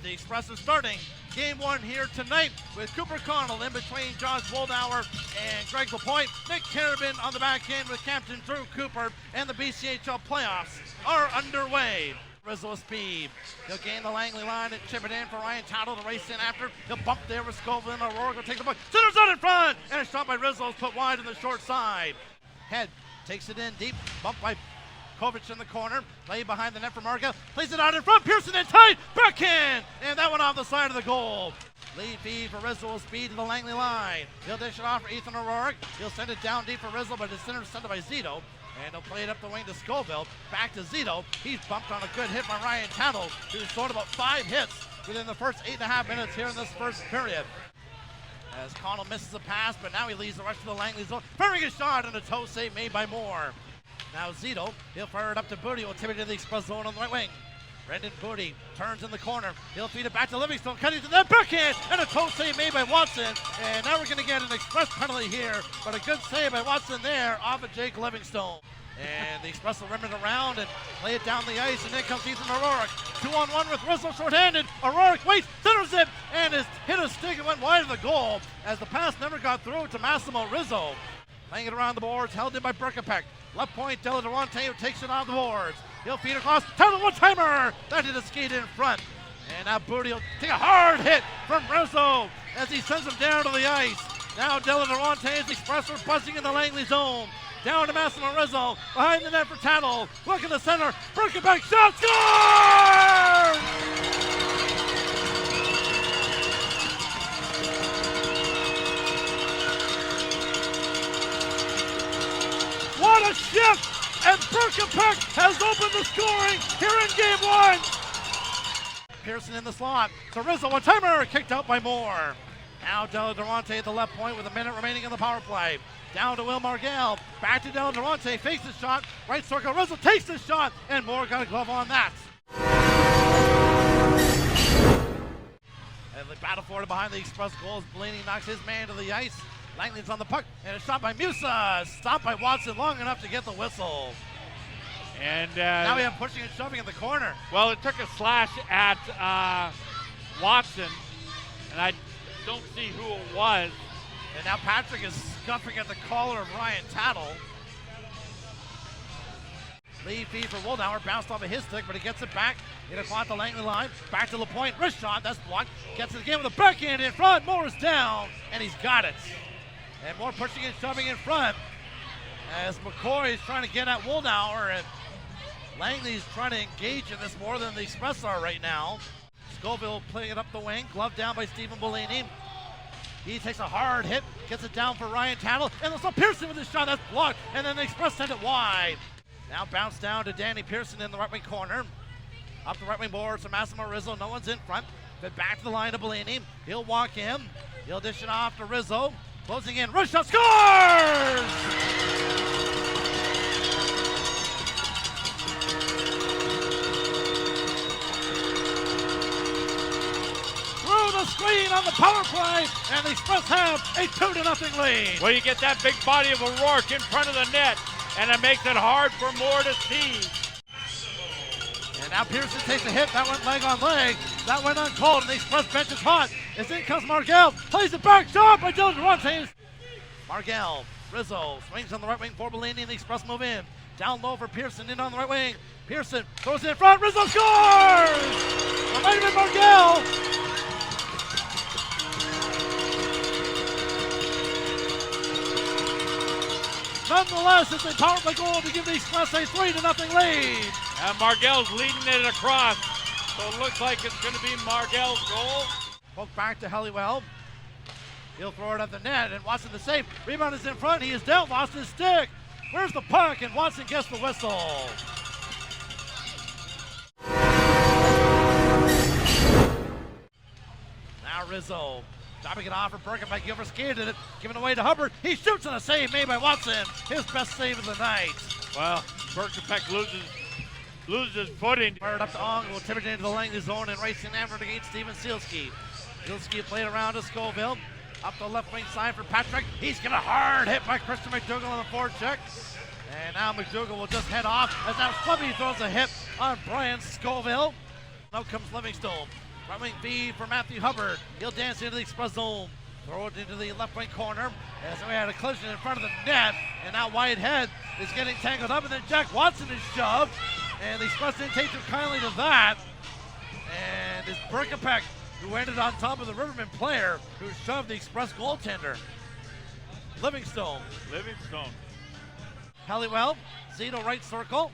as the Express is starting game one here tonight with Cooper Connell in between Josh Woldauer and Greg Lapointe. Nick Carabin on the back end with Captain Drew Cooper, and the BCHL playoffs are underway. Rizzo speed. He'll gain the Langley line and chip it in for Ryan Tattle to race in after. He'll bump there with Scoville, and O'Rourke will take the puck. Center's out in front, and a shot by Rizzo is put wide on the short side. Head takes it in deep, bumped by Kovic in the corner, play behind the net for Markel, plays it out in front, Pearson in tight, backhand, and that one off the side of the goal. Lead feed for Rizzo, speed to the Langley line. He'll dish it off for Ethan O'Rourke. He'll send it down deep for Rizzo, but it's centered by Zito. And he'll play it up the wing to Scoville. Back to Zito. He's bumped on a good hit by Ryan Tattle, who's scored about 5 hits within the first 8.5 minutes here in this first period. As Connell misses a pass, but now he leads the rush to the Langley zone. Firing a shot, and a toe save made by Moore. Now Zito, he'll fire it up to Booty. Will tip it to the Express zone on the right wing. Brendan Booty turns in the corner. He'll feed it back to Livingstone, cutting to that backhand, and a toe save made by Watson. And now we're going to get an Express penalty here, but a good save by Watson there off of Jake Livingstone. And the Express will rim it around and lay it down the ice, and then comes Ethan O'Rourke. 2-on-1 with Rizzo shorthanded. O'Rourke waits, centers it, and is hit a stick and went wide of the goal as the pass never got through to Massimo Rizzo. Playing it around the boards, held in by Berkepek. Left point, Della Durante, who takes it on the boards. He'll feed across, Taylor one-timer! That did a skate in front. And now Booty will take a hard hit from Rizzo as he sends him down to the ice. Now Della Durante's Express are buzzing in the Langley zone. Down to Massimo Rizzo, behind the net for Tattle. Look in the center, Berkepek shot, score! What a shift! And Berkepek has opened the scoring here in game one. Pearson in the slot. So Rizzo, one-timer, kicked out by Moore. Now Della Durante at the left point with a minute remaining in the power play. Down to Will Margell. Back to Della Durante. Fakes the shot. Right circle. Rizzo takes the shot. And Moore got a glove on that. And the battle for it behind the Express goals. Blaney knocks his man to the ice. Langley's on the puck, and a shot by Musa. Stopped by Watson long enough to get the whistle. And now we have pushing and shoving in the corner. Well, it took a slash at Watson, and I don't see who it was. And now Patrick is scuffing at the collar of Ryan Tattle. Lead feed for Woldauer, bounced off of his stick, but he gets it back. In across the Langley line, back to Lapointe, wrist shot, that's blocked. Gets it again with a backhand in front. Moore is down, and he's got it. And Moore pushing and shoving in front as McCoy is trying to get at Woldauer, and Langley's trying to engage in this more than the Express are right now. Scoville playing it up the wing, glove down by Stephen Bellini. He takes a hard hit, gets it down for Ryan Tattle, and there's Pearson with his shot, that's blocked, and then the Express send it wide. Now bounce down to Danny Pearson in the right wing corner. Up the right wing boards to Massimo Rizzo, no one's in front. Then back to the line to Bellini. He'll walk in, he'll dish it off to Rizzo. Closing in, wrist shot, scores! Through the screen on the power play, and the Express have a 2-0 lead. Well, you get that big body of O'Rourke in front of the net, and it makes it hard for Moore to see. And now Pearson takes a hit. That went leg on leg. That went uncalled, and the Express bench is hot. As in comes Margell. Plays it back. Shot by Dylan Durante. Margell. Rizzo swings on the right wing for Bellini, and the Express move in. Down low for Pearson. In on the right wing. Pearson throws it in front. Rizzo scores! Reminded by Margell. Nonetheless, it's a power play goal to give the Express a 3-0 lead. And Margell's leading it across, so it looks like it's going to be Margell's goal. Poke back to Helliwell. He'll throw it at the net, and Watson the save. Rebound is in front. He is down, lost his stick. Where's the puck? And Watson gets the whistle. Now Rizzo. Dropping it off for Berkepek. Gilbert skated it, giving away to Hubbard. He shoots on a save made by Watson. His best save of the night. Well, Berkepek loses footing. Fired up to Ong, will tip it into the Langley zone and racing effort against Steven Sealski. Sealski played around to Scoville. Up the left wing side for Patrick. He's got a hard hit by Christian McDougall on the forward check. And now McDougall will just head off as now Slubby throws a hit on Brian Scoville. Now comes Livingstone. Right wing feed for Matthew Hubbard. He'll dance into the express zone. Throw it into the left wing corner as we had a collision in front of the net. And now Whitehead is getting tangled up, and then Jack Watson is shoved. And the Express didn't take too kindly to that. And it's Berkapek who ended on top of the Rivermen player who shoved the Express goaltender. Livingstone. Halliwell, Zito right circle.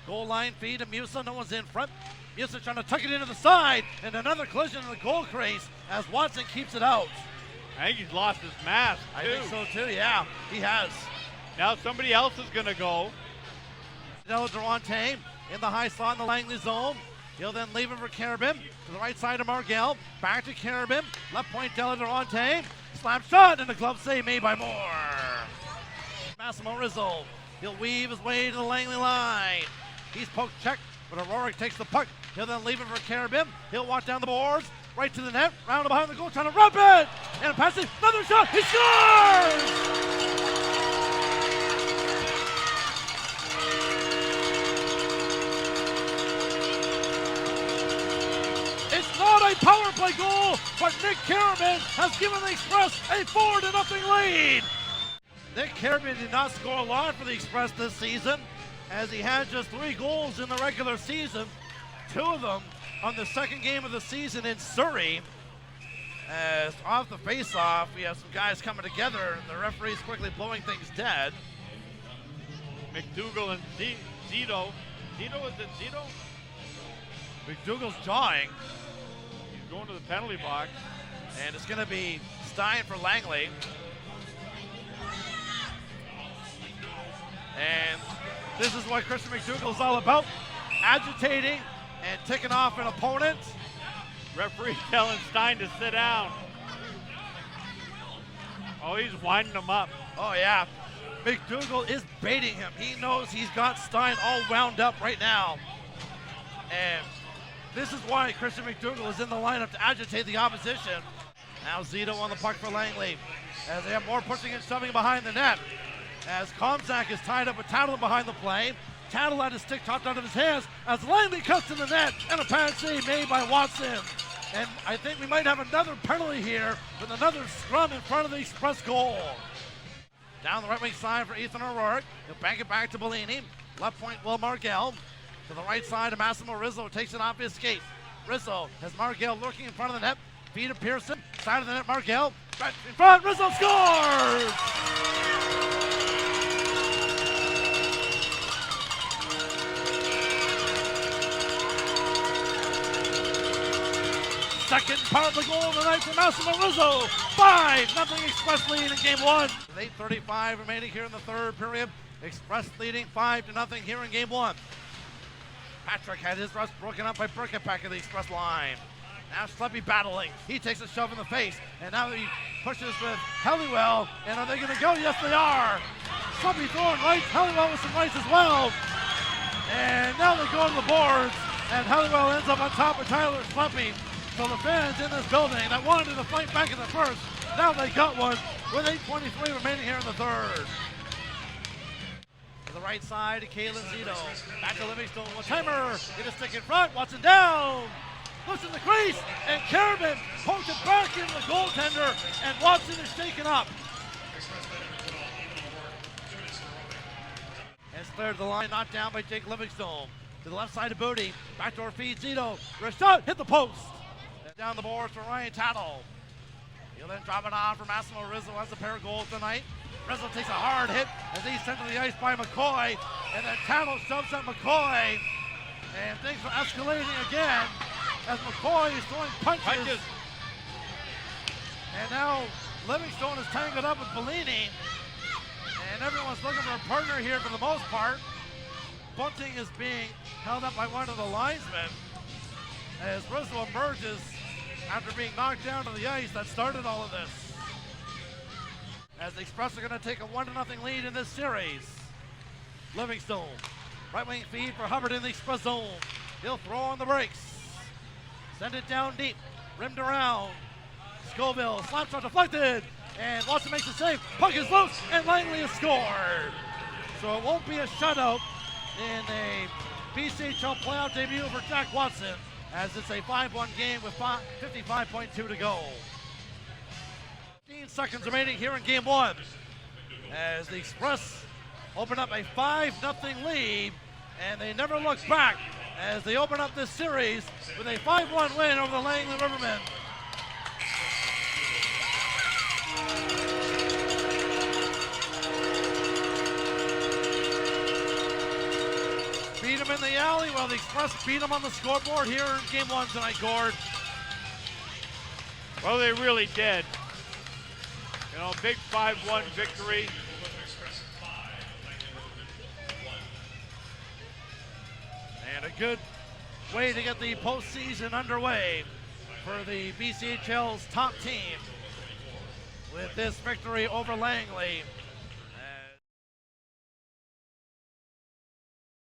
Goal line feed to Musa, no one's in front. Musa trying to tuck it into the side, and another collision in the goal crease as Watson keeps it out. I think he's lost his mask, too. I think so too, yeah, he has. Now somebody else is going to go. Del Durante in the high slot in the Langley zone. He'll then leave it for Carabin to the right side of Margell. Back to Carabin. Left point, Del Durante. Slap shot, and a glove save made by Moore. Massimo Rizzo. He'll weave his way to the Langley line. He's poked check, but Aurora takes the puck. He'll then leave it for Carabin. He'll walk down the boards, right to the net, round behind the goal, trying to rub it! And a pass, another shot, he scores! It's not a power play goal, but Nick Carabin has given the Express a 4-0 lead. Nick Carabin did not score a lot for the Express this season, as he had just 3 goals in the regular season, 2 of them on the second game of the season in Surrey. As off the face-off, we have some guys coming together, and the referee's quickly blowing things dead. McDougal and Zito. Zito, is it Zito? McDougal's jawing. He's going to the penalty box. And it's going to be Stein for Langley. And this is what Christian McDougal is all about. Agitating and ticking off an opponent. Referee telling Stein to sit down. Oh, he's winding him up. Oh, yeah. McDougal is baiting him. He knows he's got Stein all wound up right now. And this is why Christian McDougal is in the lineup to agitate the opposition. Now Zito on the puck for Langley, as they have more pushing and shoving behind the net. As Komzak is tied up with Tattle behind the play. Tattle had his stick topped out of his hands as Langley cuts to the net, and a pad save made by Watson. And I think we might have another penalty here with another scrum in front of the Express goal. Down the right wing side for Ethan O'Rourke. He'll bank it back to Bellini. Left point, Will Margell. To the right side of Massimo Rizzo, takes it off his skate. Rizzo has Margell lurking in front of the net. Feed to Pearson. Side of the net, Margell. Right in front, Rizzo scores! Second power play goal of the night for Massimo Rizzo. 5-0 Express lead in game 1. With 8:35 remaining here in the third period. Express leading 5-0 here in game 1. Patrick had his rush broken up by Berkapek of the Express line. Now Schleppy battling. He takes a shove in the face. And now he pushes with Halliwell. And are they going to go? Yes, they are. Schleppy throwing rights. Halliwell with some rights as well. And now they go to the boards. And Halliwell ends up on top of Tyler Schleppy. So the fans in this building that wanted to fight back in the first, now they got one with 8:23 remaining here in the third. To the right side to Kalen Zito. Back to Livingstone. One timer. Get a stick in front. Watson down. Looks in the crease. And Carabin poked it back into the goaltender. And Watson is shaken up. And it's cleared to the line. Knocked down by Jake Livingstone. To the left side of Booty. Backdoor feed Zito. Rashad hit the post. Down the boards for Ryan Tattle. He'll then drop it on for Massimo Rizzo. Has a pair of goals tonight. Rizzo takes a hard hit as he's sent to the ice by McCoy. And then Tattle shoves at McCoy. And things are escalating again as McCoy is throwing punches. And now Livingstone is tangled up with Bellini. And everyone's looking for a partner here for the most part. Bunting is being held up by one of the linesmen as Rizzo emerges after being knocked down to the ice. That started all of this. As the Express are going to take a 1-0 lead in this series. Livingstone, right wing feed for Hubbard in the Express zone. He'll throw on the brakes. Send it down deep, rimmed around. Scoville, slap shot deflected, and Watson makes the save. Puck is loose, and Langley has scored. So it won't be a shutout in a BCHL playoff debut for Jack Watson. as it's a 5-1 game with 55.2 to go. 15 seconds remaining here in game one, as the Express open up a 5-0 lead, and they never look back as they open up this series with a 5-1 win over the Langley Rivermen. Beat them in the alley, while the Express beat them on the scoreboard here in game one tonight, Gord. Well, they really did. You know, big 5-1 victory. And a good way to get the postseason underway for the BCHL's top team with this victory over Langley.